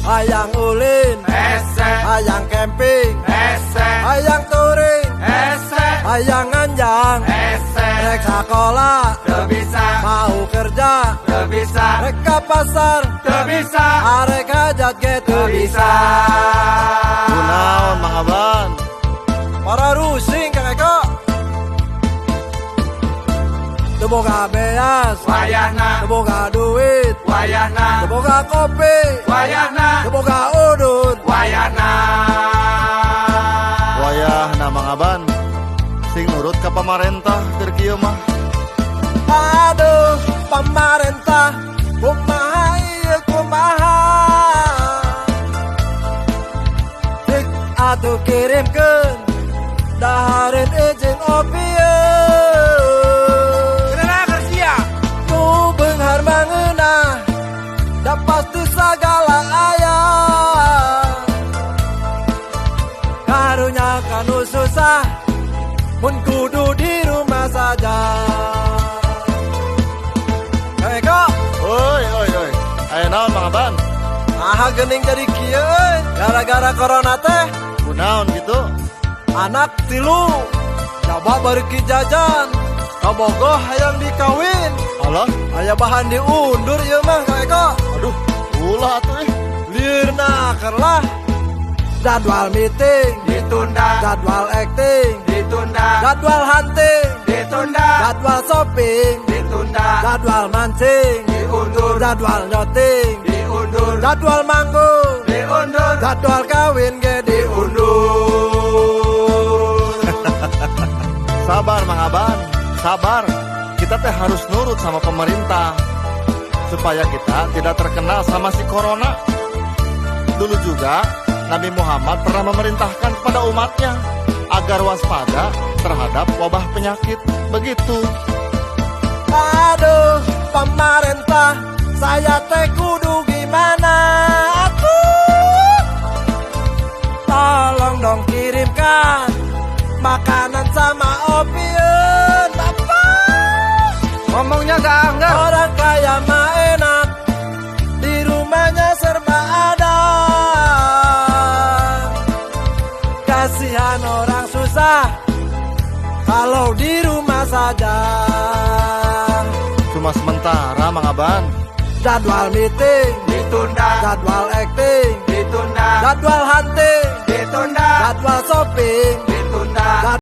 hayang ulin, hayang camping, hayang touring, hayang nganjang, rek sekolah, mau kerja, rek ke pasar, arek hajat gitu bisa. Kunaon Mang Aban? Para rusing Kang Eko, teboga beas, teboga duit, teboga kopi, teboga udut, Wayahna Mang Aban sing nurut ka pamarentah keur kieu mah. aduh pemerintah kumaha ieu kumaha, dik atuh kirimkeun dahareun izin opieun. Nu beunghar mangeunah da pasti sagala aya, karunya kanu susah mun kudu di rumah saja. Eko, Oi. Aya naon Mang Aban? geuning jadi kieu euy, gara-gara corona teh. Kunaon gitu? Anak tilu coba beuki jajan, kabogoh hayang dikawin, Allah, aya bahan diundur ieu mah Kang Eko. aduh, ulah atuh Liurna kerlah, jadwal meeting Ditunda, jadwal acting, ditunda, jadwal hunting, ditunda, jadwal shopping, ditunda, jadwal mancing, diundur, jadwal nyoting, diundur, jadwal manggung, diundur, jadwal kawin ge diundur. Sabar Mang Aban, sabar. Kita teh harus nurut sama pemerintah supaya kita tidak terkenal sama si corona. Dulu juga Nabi Muhammad pernah memerintahkan kepada umatnya agar waspada terhadap wabah penyakit. Begitu. Aduh, pemerintah, saya teh kudu gimana atuh? Tolong dong kirimkan makanan sama opieun, Bapak. ngomongnya gak anggar. Orang kaya mah enak, di rumahnya serba ada. Kasihan orang susah, kalau di rumah saja. Cuma sementara Mang Aban. Jadwal meeting, Ditunda, jadwal acting, ditunda, jadwal hunting, ditunda, jadwal shopping, ditunda.